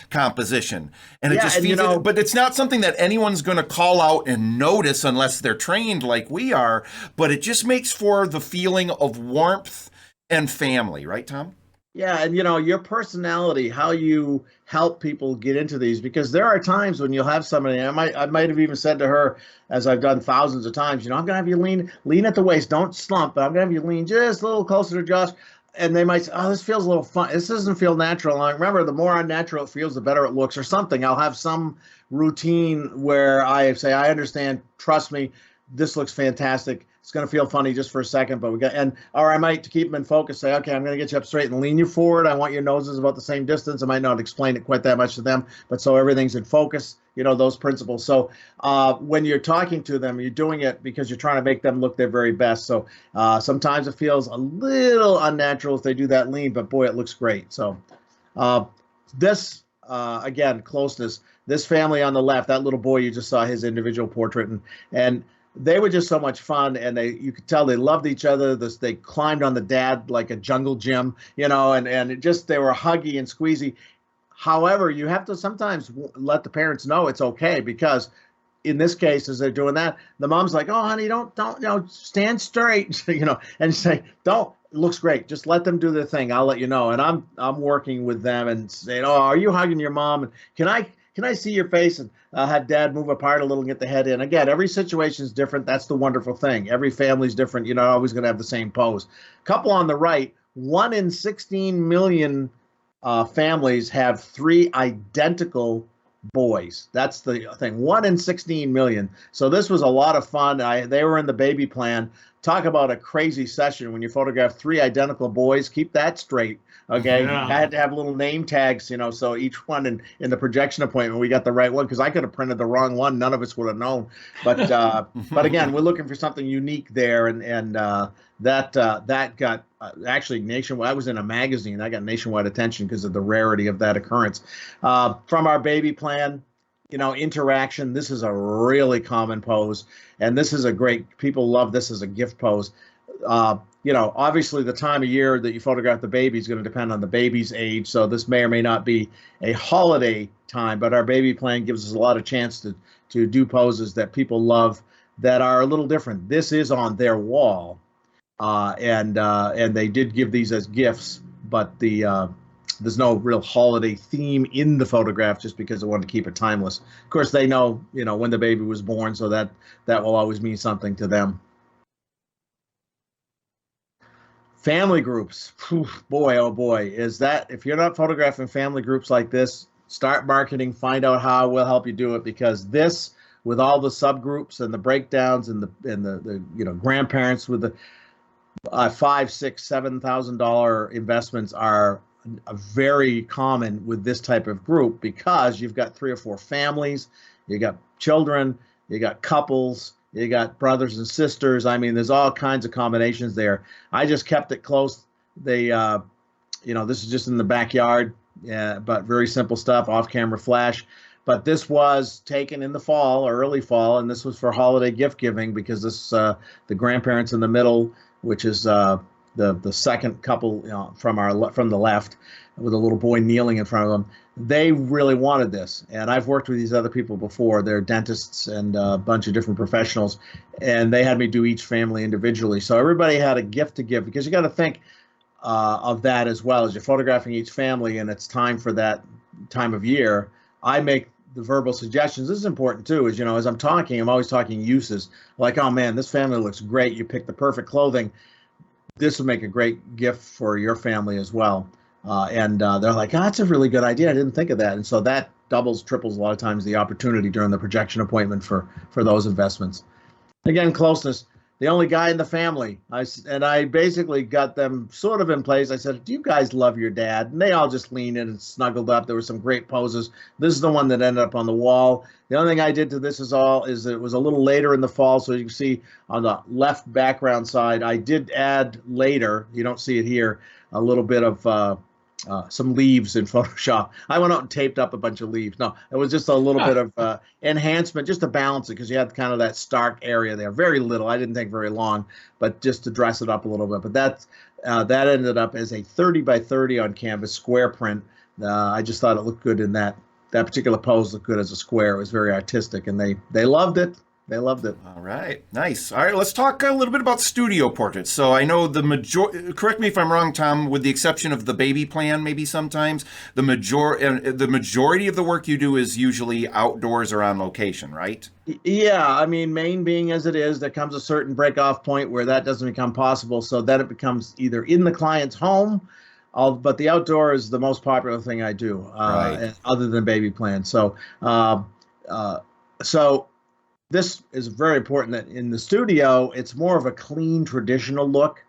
composition. And it just feels, but it's not something that anyone's going to call out and notice unless they're trained like we are. But it just makes for the feeling of warmth and family, right, Tom? Yeah, and your personality, how you help people get into these, because there are times when you'll have somebody, I might have even said to her, as I've done thousands of times, I'm gonna have you lean at the waist, don't slump, but I'm gonna have you lean just a little closer to Josh. And they might say, oh, this feels a little fun. This doesn't feel natural. And remember, the more unnatural it feels, the better it looks or something. I'll have some routine where I say, I understand, trust me, this looks fantastic. It's going to feel funny just for a second, but or I might, to keep them in focus, say, okay, I'm going to get you up straight and lean you forward. I want your noses about the same distance. I might not explain it quite that much to them, but so everything's in focus, those principles. So when you're talking to them, you're doing it because you're trying to make them look their very best. So sometimes it feels a little unnatural if they do that lean, but boy, it looks great. So this, again, closeness, this family on the left, that little boy, you just saw his individual portrait, and they were just so much fun, and you could tell they loved each other. They climbed on the dad like a jungle gym, and they were huggy and squeezy. However, you have to sometimes let the parents know it's okay, because in this case, as they're doing that, the mom's like, oh, honey, don't, stand straight, and say, don't. It looks great. Just let them do their thing. I'll let you know. And I'm working with them and saying, oh, are you hugging your mom? And can I see your face? And have dad move apart a little and get the head in. Again, every situation is different. That's the wonderful thing. Every family's different. You're not always going to have the same pose. Couple on the right, 1 in 16 million families have 3 identical boys. That's the thing. 1 in 16 million. So this was a lot of fun. They were in the baby plan. Talk about a crazy session when you photograph 3 identical boys. Keep that straight. Okay. Yeah. I had to have little name tags, so each one in the projection appointment, we got the right one, because I could have printed the wrong one. None of us would have known. But but again, we're looking for something unique there. And that got actually nationwide. I was in a magazine. I got nationwide attention because of the rarity of that occurrence. From our baby plan, interaction. This is a really common pose. And this is people love this as a gift pose. Obviously the time of year that you photograph the baby is going to depend on the baby's age. So this may or may not be a holiday time, but our baby plan gives us a lot of chance to do poses that people love that are a little different. This is on their wall, and they did give these as gifts, but there's no real holiday theme in the photograph just because they wanted to keep it timeless. Of course, they know, when the baby was born, so that will always mean something to them. Family groups. Whew, boy, oh boy, if you're not photographing family groups like this, start marketing, find out how. We'll help you do it, because this, with all the subgroups and the breakdowns and the grandparents with the $5,000, $6,000, $7,000 investments are very common with this type of group, because you've got 3 or 4 families, you got children, you got couples, you got brothers and sisters. I mean, there's all kinds of combinations there. I just kept it close. This is just in the backyard, but very simple stuff, off-camera flash. But this was taken in the fall, or early fall, and this was for holiday gift giving, because this the grandparents in the middle, which is the second couple from the left, with a little boy kneeling in front of them. They really wanted this, and I've worked with these other people before. They're dentists and a bunch of different professionals, and they had me do each family individually. So everybody had a gift to give, because you got to think of that as well as you're photographing each family, and it's time for that time of year. I make the verbal suggestions. This is important too, as I'm talking, I'm always talking uses. Like, oh man, this family looks great. You picked the perfect clothing. This will make a great gift for your family as well. And they're like, oh, that's a really good idea. I didn't think of that. And so that doubles, triples a lot of times the opportunity during the projection appointment for those investments. Again, closeness. The only guy in the family. I basically got them sort of in place. I said, do you guys love your dad? And they all just leaned in and snuggled up. There were some great poses. This is the one that ended up on the wall. The only thing I did to this is it was a little later in the fall. So you can see on the left background side, I did add later, you don't see it here, a little bit of some leaves in Photoshop. I went out and taped up a bunch of leaves. No, it was just a little bit of enhancement, just to balance it, because you had kind of that stark area there. Very little. I didn't take very long, but just to dress it up a little bit. But that ended up as a 30 by 30 on canvas square print. I just thought it looked good in that particular pose. Looked good as a square. It was very artistic, and they loved it. They loved it. All right, nice. All right, let's talk a little bit about studio portraits. So I know correct me if I'm wrong, Tom, with the exception of the baby plan, maybe sometimes, the majority of the work you do is usually outdoors or on location, right? Yeah, I mean, Maine being as it is, there comes a certain break-off point where that doesn't become possible, so then it becomes either in the client's home, but the outdoor is the most popular thing I do, right, other than baby plan. So, this is very important that in the studio, it's more of a clean, traditional look.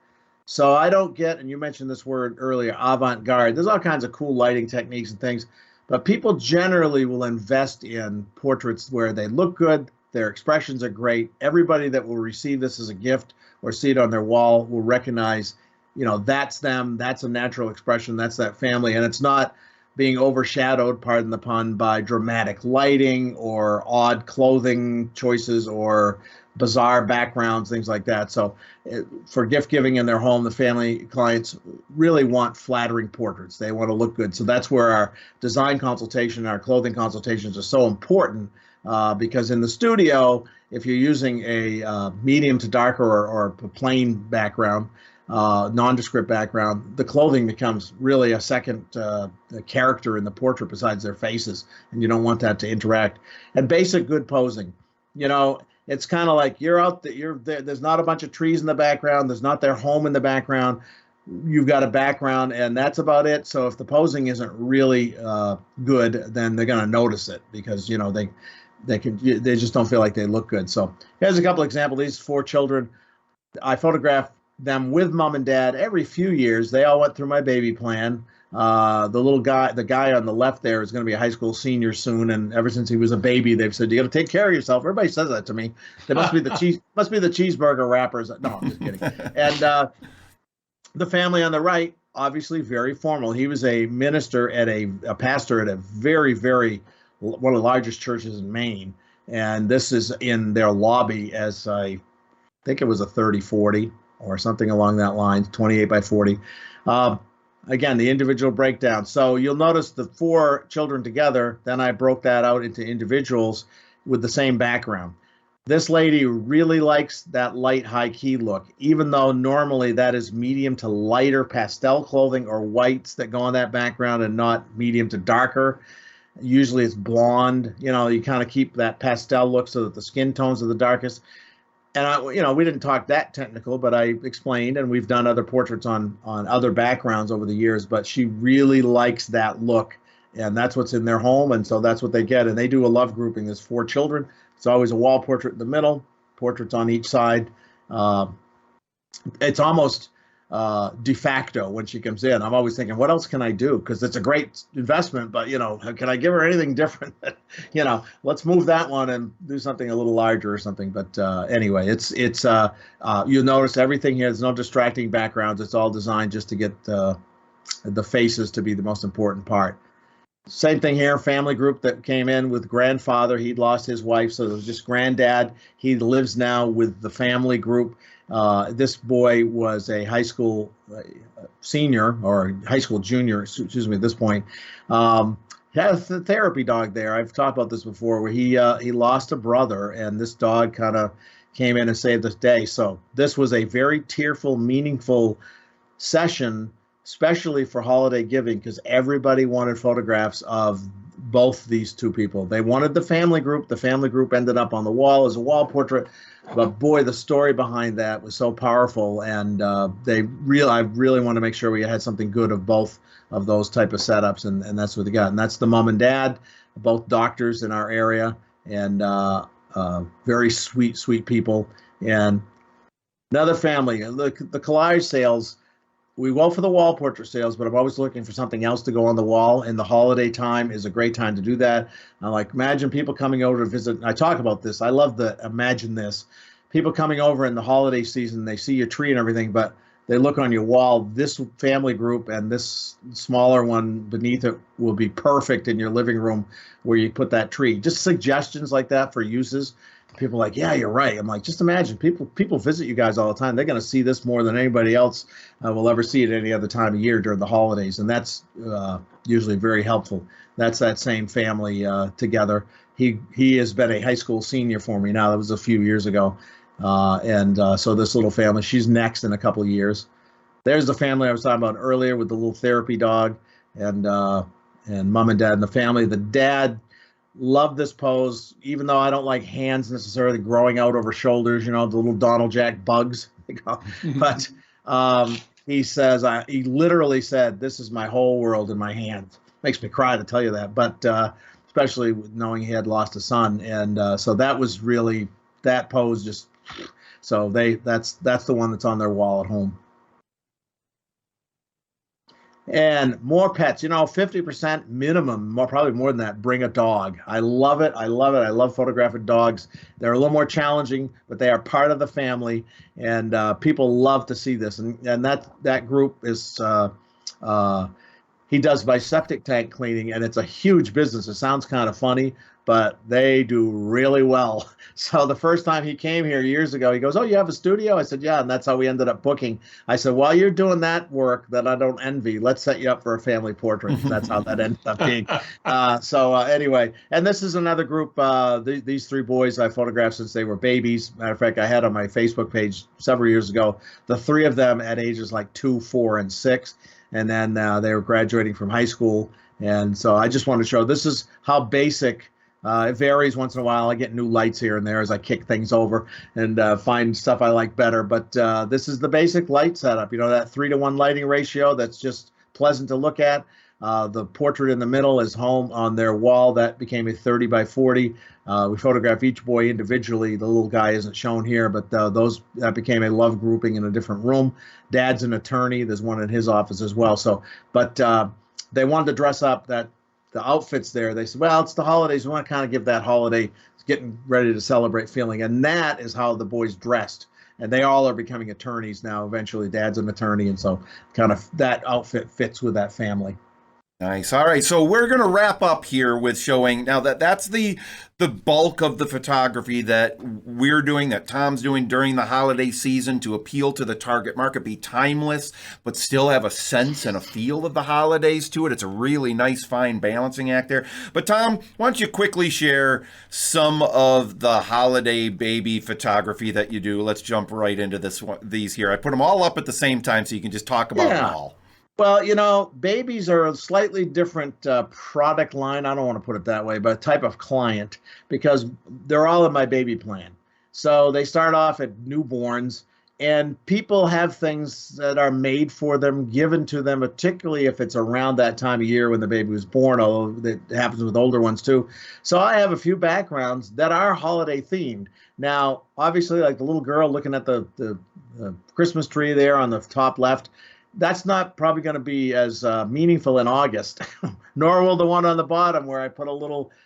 So I don't get, and you mentioned this word earlier, avant-garde. There's all kinds of cool lighting techniques and things, but people generally will invest in portraits where they look good, their expressions are great. Everybody that will receive this as a gift or see it on their wall will recognize, that's them, that's a natural expression, that's that family, and it's not being overshadowed, pardon the pun, by dramatic lighting or odd clothing choices or bizarre backgrounds, things like that. So for gift giving in their home, the family clients really want flattering portraits. They want to look good. So that's where our design consultation, our clothing consultations are so important, because in the studio, if you're using a medium to darker or a plain background, nondescript background, the clothing becomes really a second character in the portrait besides their faces, and you don't want that to interact. And basic good posing, it's kind of like you're out there, there's not a bunch of trees in the background, there's not their home in the background, you've got a background, and that's about it. So if the posing isn't really good, then they're going to notice it, because they just don't feel like they look good. So here's a couple examples. These 4 children, I photographed them with mom and dad every few years. They all went through my baby plan. The guy on the left there is going to be a high school senior soon, and ever since he was a baby, they've said, you got to take care of yourself. Everybody says that to me. They must be the cheeseburger wrappers. No, I'm just kidding. And the family on the right, obviously very formal. He was a minister at a pastor at a very, very, one of the largest churches in Maine, and this is in their lobby as I think it was a 30-40. or something along that line, 28 by 40. Again, the individual breakdown. So you'll notice the 4 children together, then I broke that out into individuals with the same background. This lady really likes that light high key look, even though normally that is medium to lighter pastel clothing or whites that go on that background and not medium to darker. Usually it's blonde. You kind of keep that pastel look so that the skin tones are the darkest. And we didn't talk that technical, but I explained, and we've done other portraits on other backgrounds over the years, but she really likes that look, and that's what's in their home, and so that's what they get. And they do a love grouping. There's 4 children. It's always a wall portrait in the middle, portraits on each side. It's almost de facto when she comes in. I'm always thinking, what else can I do? Because it's a great investment, but can I give her anything different? Let's move that one and do something a little larger or something. But anyway, it's you'll notice everything here. There's no distracting backgrounds. It's all designed just to get the faces to be the most important part. Same thing here, family group that came in with grandfather. He'd lost his wife, so it was just granddad. He lives now with the family group. This boy was a high school senior or high school junior, excuse me, at this point. He has a therapy dog there. I've talked about this before, where he lost a brother, and this dog kind of came in and saved the day. So this was a very tearful, meaningful session, especially for holiday giving, because everybody wanted photographs of both these 2 people. They wanted the family group. The family group ended up on the wall as a wall portrait. But boy, the story behind that was so powerful, and I really want to make sure we had something good of both of those type of setups, and that's what they got. And that's the mom and dad, both doctors in our area, and very sweet people. And another family. Look, the collage sales. We go for the wall portrait sales, but I'm always looking for something else to go on the wall. And the holiday time is a great time to do that. Imagine people coming over to visit. I talk about this. I love imagine this. People coming over in the holiday season, they see your tree and everything, but they look on your wall. This family group and this smaller one beneath it will be perfect in your living room where you put that tree. Just suggestions like that for uses. People are like, yeah, you're right. I'm like, just imagine people visit you guys all the time. They're going to see this more than anybody else will ever see it any other time of year during the holidays. And that's usually very helpful. That's that same family together. He has been a high school senior for me now. That was a few years ago. So this little family, she's next in a couple of years. There's the family I was talking about earlier with the little therapy dog and mom and dad and the family. The dad loved this pose, even though I don't like hands necessarily growing out over shoulders, the little Donald Jack bugs. But he says, he literally said, this is my whole world in my hands. Makes me cry to tell you that, but especially knowing he had lost a son. And so that was really, that pose just, so that's the one that's on their wall at home. And more pets, 50% minimum, probably more than that, bring a dog. I love it. I love photographing dogs. They're a little more challenging, but they are part of the family, and people love to see this. And that group is, he does by septic tank cleaning, and it's a huge business. It sounds kind of funny, but they do really well. So the first time he came here years ago, he goes, oh, you have a studio? I said, yeah, and that's how we ended up booking. I said, while you're doing that work that I don't envy, let's set you up for a family portrait. That's how that ended up being. Anyway, and this is another group. These 3 boys I photographed since they were babies. Matter of fact, I had on my Facebook page several years ago, the 3 of them at ages like 2, 4, and 6. And then they were graduating from high school. And so I just want to show this is how basic. It varies once in a while. I get new lights here and there as I kick things over and find stuff I like better. But this is the basic light setup. That 3-to-1 lighting ratio that's just pleasant to look at. The portrait in the middle is home on their wall. That became a 30 by 40. We photograph each boy individually. The little guy isn't shown here, but that became a love grouping in a different room. Dad's an attorney. There's one in his office as well. So, but they wanted to dress up the outfits there. They said, well, it's the holidays. We want to kind of give that holiday getting ready to celebrate feeling. And that is how the boys dressed. And they all are becoming attorneys now. Eventually, Dad's an attorney. And so kind of that outfit fits with that family. Nice. All right. So we're going to wrap up here with showing now that that's the bulk of the photography that we're doing, that Tom's doing during the holiday season to appeal to the target market, be timeless, but still have a sense and a feel of the holidays to it. It's a really nice, fine balancing act there. But Tom, why don't you quickly share some of the holiday baby photography that you do? Let's jump right into these here. I put them all up at the same time so you can just talk about them all. Well, babies are a slightly different product line. I don't want to put it that way, but type of client, because they're all in my baby plan. So they start off at newborns, and people have things that are made for them, given to them, particularly if it's around that time of year when the baby was born, although it happens with older ones too. So I have a few backgrounds that are holiday themed. Now, obviously, like the little girl looking at the Christmas tree there on the top left, that's not probably going to be as meaningful in August, nor will the one on the bottom where I put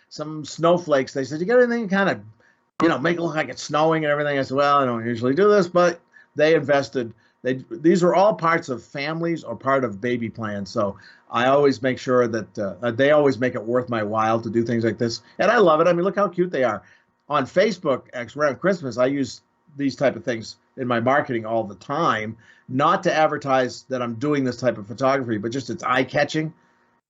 some snowflakes. They said, you got anything kind of, make it look like it's snowing and everything? I said, well, I don't usually do this, but they invested. These are all parts of families or part of baby plans. So I always make sure that they always make it worth my while to do things like this. And I love it. I mean, look how cute they are. On Facebook, actually, around Christmas, I use these type of things in my marketing all the time, not to advertise that I'm doing this type of photography, but just it's eye-catching.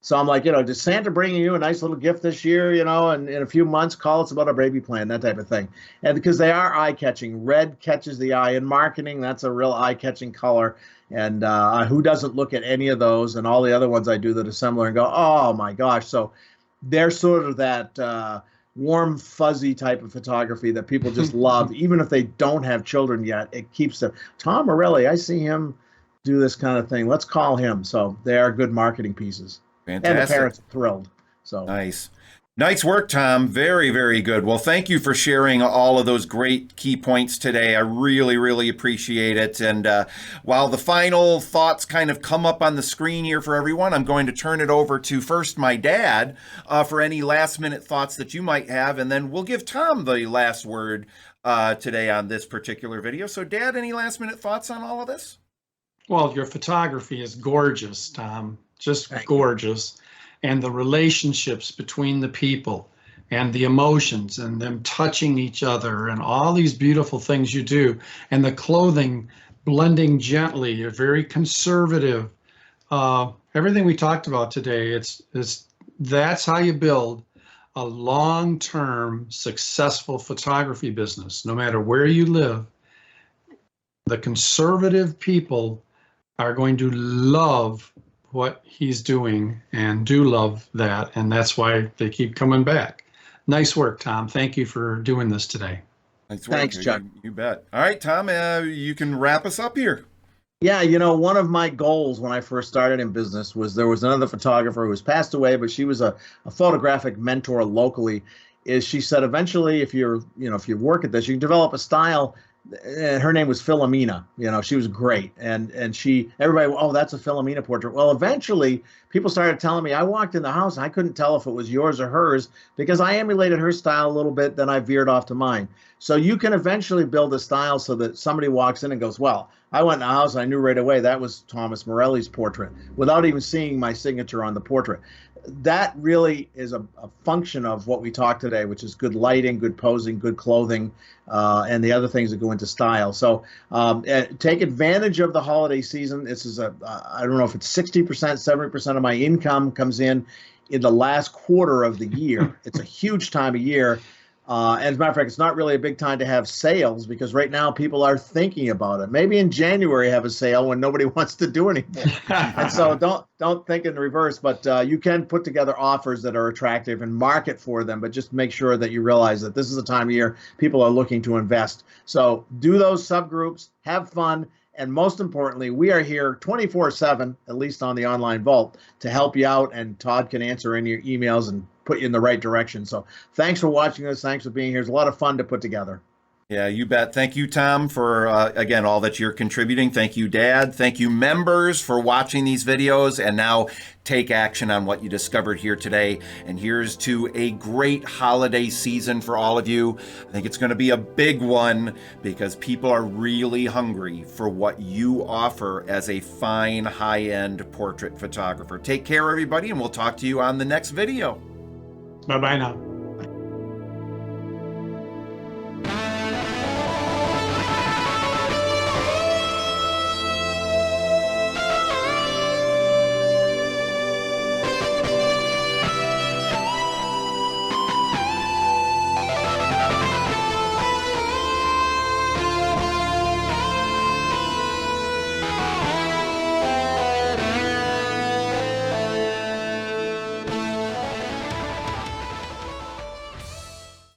So I'm like, does Santa bring you a nice little gift this year, and in a few months, call us about a baby plan, that type of thing. And because they are eye-catching, red catches the eye. In marketing, that's a real eye-catching color. And who doesn't look at any of those and all the other ones I do that are similar and go, oh my gosh. So they're sort of that warm, fuzzy type of photography that people just love, even if they don't have children yet. It keeps them. Tom Morelli, I see him do this kind of thing. Let's call him. So they are good marketing pieces. Fantastic. And the parents are thrilled. So Nice work, Tom. Very, very good. Well, thank you for sharing all of those great key points today. I really, really appreciate it. And while the final thoughts kind of come up on the screen here for everyone, I'm going to turn it over to first my dad for any last minute thoughts that you might have. And then we'll give Tom the last word today on this particular video. So Dad, any last minute thoughts on all of this? Well, your photography is gorgeous, Tom, just gorgeous. And the relationships between the people and the emotions and them touching each other and all these beautiful things you do, and the clothing blending gently. You're very conservative. Everything we talked about today, that's how you build a long-term successful photography business. No matter where you live, the conservative people are going to love what he's doing and do love that, and that's why they keep coming back. Nice work, Tom. Thank you for doing this today. Thanks, Chuck. You bet. All right, Tom, you can wrap us up here. Yeah, one of my goals when I first started in business was there was another photographer who has passed away, but she was a photographic mentor locally. She said eventually if you work at this, you can develop a style. And her name was Philomena. She was great. And everybody, oh, that's a Philomena portrait. Well, eventually people started telling me, I walked in the house and I couldn't tell if it was yours or hers because I emulated her style a little bit, then I veered off to mine. So you can eventually build a style so that somebody walks in and goes, well, I went in the house and I knew right away that was Thomas Morelli's portrait without even seeing my signature on the portrait. That really is a function of what we talked today, which is good lighting, good posing, good clothing, and the other things that go into style. So take advantage of the holiday season. This is I don't know if it's 60%, 70% of my income comes in the last quarter of the year. It's a huge time of year. And as a matter of fact, it's not really a big time to have sales because right now people are thinking about it. Maybe in January have a sale when nobody wants to do anything. And so don't think in reverse, but you can put together offers that are attractive and market for them, but just make sure that you realize that this is a time of year people are looking to invest. So do those subgroups, have fun, and most importantly, we are here 24/7, at least on the online vault, to help you out, and Todd can answer any of your emails and put you in the right direction. So thanks for watching us. Thanks for being here. It's a lot of fun to put together. Yeah, you bet. Thank you, Tom, for, again, all that you're contributing. Thank you, Dad. Thank you, members, for watching these videos. And now take action on what you discovered here today. And here's to a great holiday season for all of you. I think it's going to be a big one because people are really hungry for what you offer as a fine, high-end portrait photographer. Take care, everybody, and we'll talk to you on the next video. Bye-bye now.